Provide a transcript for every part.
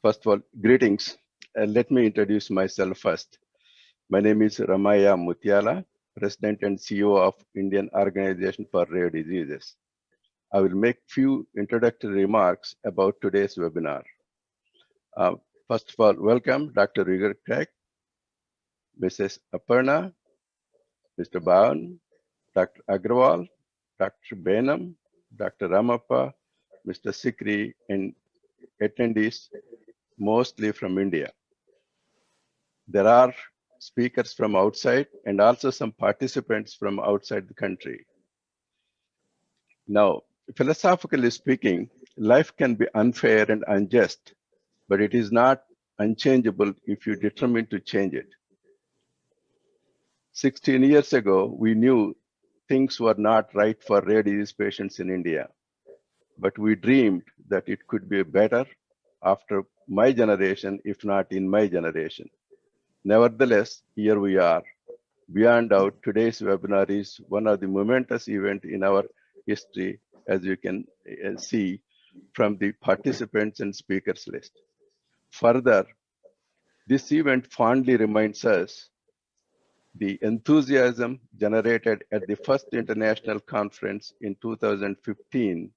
First of all, greetings. Let me introduce myself first. My name is Ramaya Mutiala, President and CEO of Indian Organization for Rare Diseases. I will make few introductory remarks about today's webinar. Uh, First of all, welcome Dr. Rigor Craig, Mrs. Aparna, Mr. Bhavan, Dr. Agrawal, Dr. Benham, Dr. Ramappa, Mr. Sikri, and attendees mostly from India. There are speakers from outside and also some participants from outside the country. Now, philosophically speaking, life can be unfair and unjust, but it is not unchangeable if you determine to change it. 16 years ago, we knew things were not right for rare disease patients in India, but we dreamed that it could be better after my generation, if not in my generation. Nevertheless, here we are. Beyond doubt, today's webinar is one of the momentous events in our history, as you can see from the participants and speakers list. Further, this event fondly reminds us the enthusiasm generated at the first international conference in 2015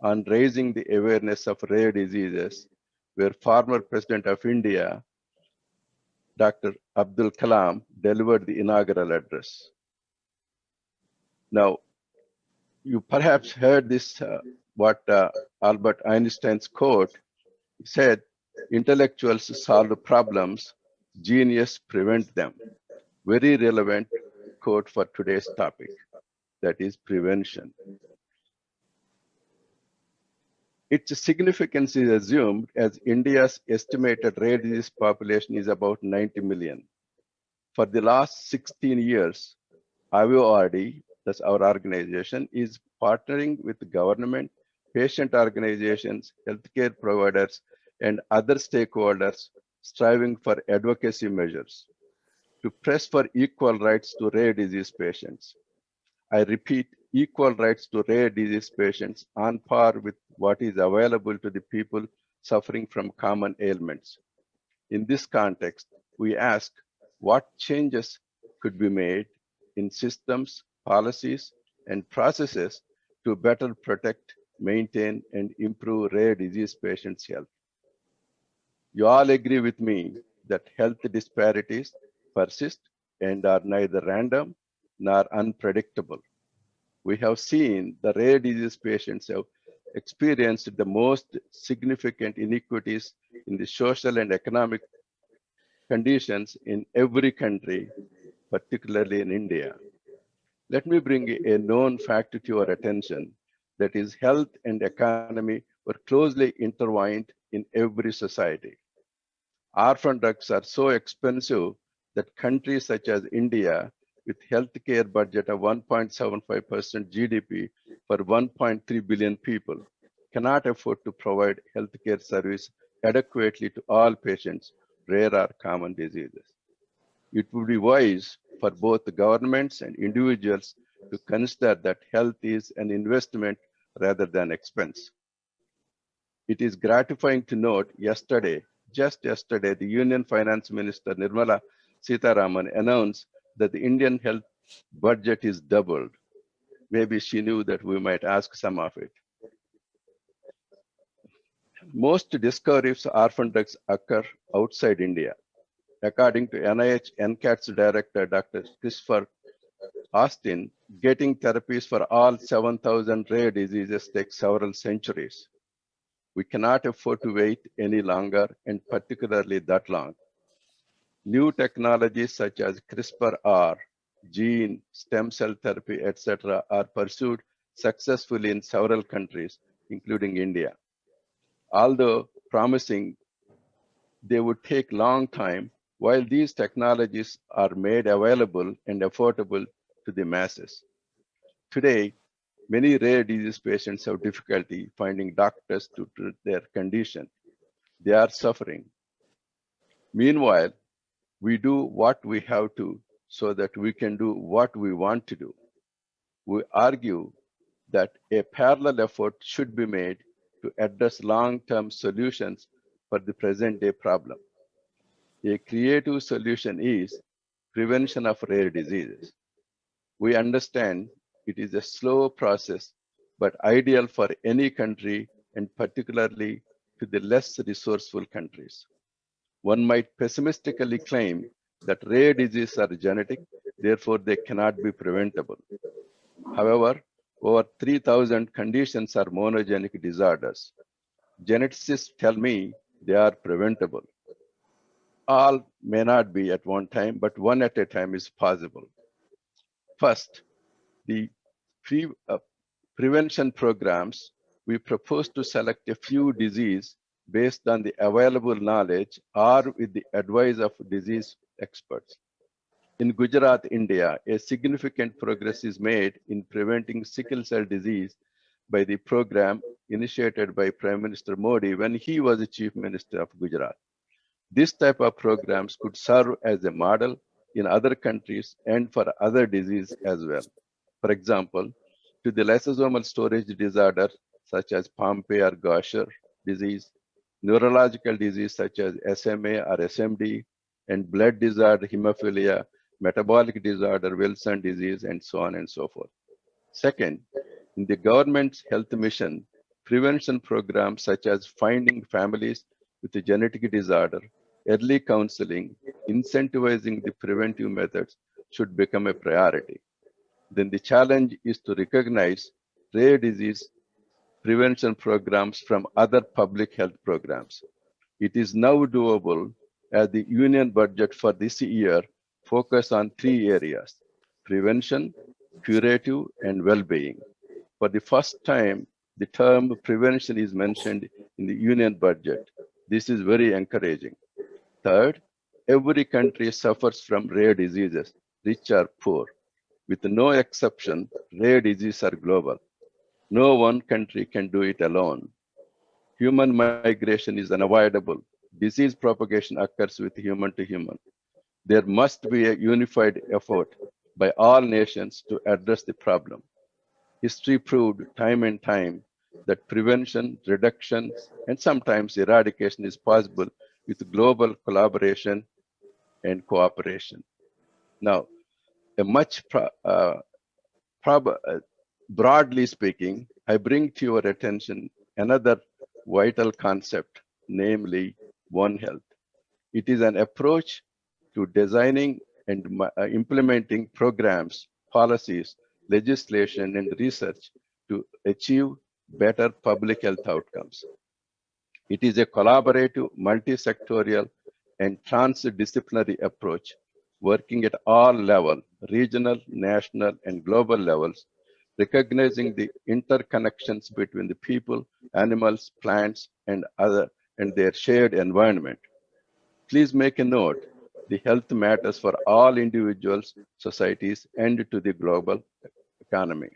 on raising the awareness of rare diseases, where former President of India, Dr. Abdul Kalam, delivered the inaugural address. Now, you perhaps heard this, what Albert Einstein's quote said, intellectuals solve problems, genius prevent them. Very relevant quote for today's topic, that is prevention. Its significance is assumed as India's estimated rare disease population is about 90 million. For the last 16 years, IORD, that's our organization, is partnering with the government, patient organizations, healthcare providers, and other stakeholders striving for advocacy measures to press for equal rights to rare disease patients. I repeat, equal rights to rare disease patients on par with what is available to the people suffering from common ailments. In this context, we ask what changes could be made in systems, policies, and processes to better protect, maintain, and improve rare disease patients' health. You all agree with me that health disparities persist and are neither random nor unpredictable. We have seen the rare disease patients have experienced the most significant inequities in the social and economic conditions in every country, particularly in India. Let me bring a known fact to your attention, that is health and economy were closely intertwined in every society. Orphan drugs are so expensive that countries such as India, with healthcare budget of 1.75% GDP for 1.3 billion people, cannot afford to provide healthcare service adequately to all patients, rare or common diseases. It would be wise for both the governments and individuals to consider that health is an investment rather than expense. It is gratifying to note just yesterday, the Union Finance Minister Nirmala Sitharaman announced that the Indian health budget is doubled. Maybe she knew that we might ask some of it. Most discoveries of orphan drugs occur outside India. According to NIH NCAT's director, Dr. Christopher Austin, getting therapies for all 7,000 rare diseases takes several centuries. We cannot afford to wait any longer, and particularly that long. New technologies such as CRISPR-R, gene, stem cell therapy, etc., are pursued successfully in several countries, including India. Although promising, they would take long time while these technologies are made available and affordable to the masses. Today, many rare disease patients have difficulty finding doctors to treat their condition. They are suffering. Meanwhile, we do what we have to so that we can do what we want to do. We argue that a parallel effort should be made to address long-term solutions for the present day problem. A creative solution is prevention of rare diseases. We understand it is a slow process, but ideal for any country and particularly to the less resourceful countries. One might pessimistically claim that rare diseases are genetic, therefore they cannot be preventable. However, over 3,000 conditions are monogenic disorders. Geneticists tell me they are preventable. All may not be at one time, but one at a time is possible. First, the pre, uh, prevention programs, we propose to select a few diseases based on the available knowledge or with the advice of disease experts. In Gujarat, India, a significant progress is made in preventing sickle cell disease by the program initiated by Prime Minister Modi when he was the Chief Minister of Gujarat. This type of programs could serve as a model in other countries and for other diseases as well. For example, to the lysosomal storage disorder such as Pompe or Gaucher disease, neurological disease such as SMA or SMD, and blood disorder, hemophilia, metabolic disorder, Wilson disease, and so on and so forth. Second, in the government's health mission, prevention programs such as finding families with a genetic disorder, early counseling, incentivizing the preventive methods should become a priority. Then the challenge is to recognize rare disease prevention programs from other public health programs. It is now doable as the union budget for this year focus on three areas: prevention, curative, and well-being. For the first time, the term prevention is mentioned in the union budget. This is very encouraging. Third, every country suffers from rare diseases, rich or poor. With no exception, rare diseases are global. No one country can do it alone. Human migration is unavoidable. Disease propagation occurs with human to human. There must be a unified effort by all nations to address the problem. History proved time and time that prevention, reduction, and sometimes eradication is possible with global collaboration and cooperation. Now, a much broadly speaking, I bring to your attention another vital concept, namely One Health. It is an approach to designing and implementing programs, policies, legislation, and research to achieve better public health outcomes. It is a collaborative, multi-sectorial, and transdisciplinary approach working at all levels, regional, national, and global levels, recognizing the interconnections between the people, animals, plants, and their shared environment. Please make a note, the health matters for all individuals, societies, and to the global economy.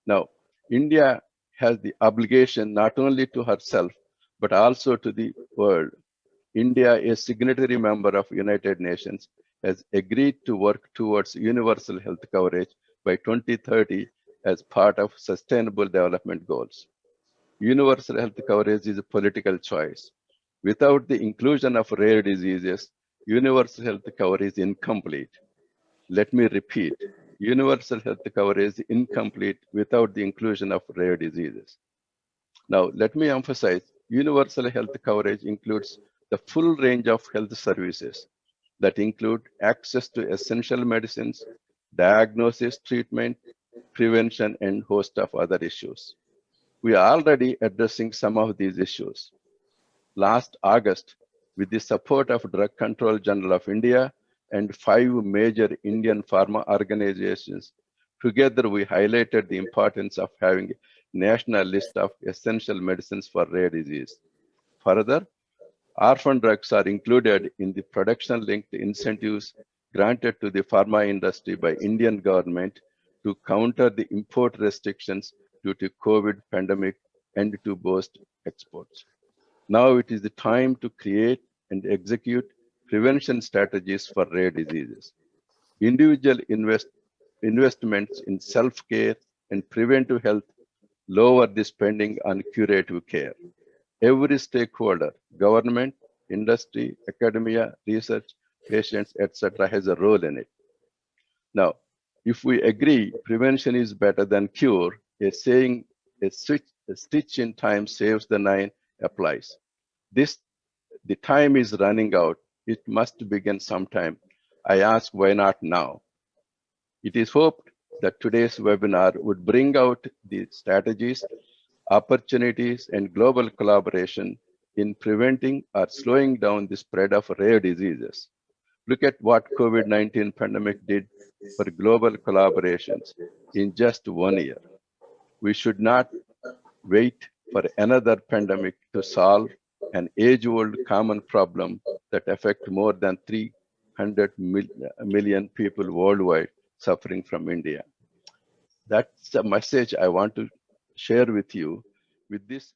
Now, India has the obligation not only to herself, but also to the world. India, a signatory member of United Nations, has agreed to work towards universal health coverage by 2030 as part of Sustainable Development Goals. Universal health coverage is a political choice. Without the inclusion of rare diseases, universal health coverage is incomplete. Let me repeat, universal health coverage is incomplete without the inclusion of rare diseases. Now, let me emphasize, universal health coverage includes the full range of health services that include access to essential medicines, diagnosis, treatment, prevention, and host of other issues. We are already addressing some of these issues. Last August, with the support of Drug Control General of India and 5 major Indian pharma organizations, together we highlighted the importance of having a national list of essential medicines for rare disease. Further, orphan drugs are included in the production-linked incentives granted to the pharma industry by Indian government to counter the import restrictions due to COVID pandemic and to boost exports. Now it is the time to create and execute prevention strategies for rare diseases. Individual investments in self-care and preventive health lower the spending on curative care. Every stakeholder, government, industry, academia, research, patients, etc., has a role in it. Now, if we agree prevention is better than cure, a saying a stitch in time saves the nine applies. The time is running out. It must begin sometime. I ask, why not now? It is hoped that today's webinar would bring out the strategies, opportunities, and global collaboration in preventing or slowing down the spread of rare diseases. Look at what COVID-19 pandemic did for global collaborations in just 1 year. We should not wait for another pandemic to solve an age-old common problem that affects more than 300 million people worldwide suffering from India. That's the message I want to share with you. With this,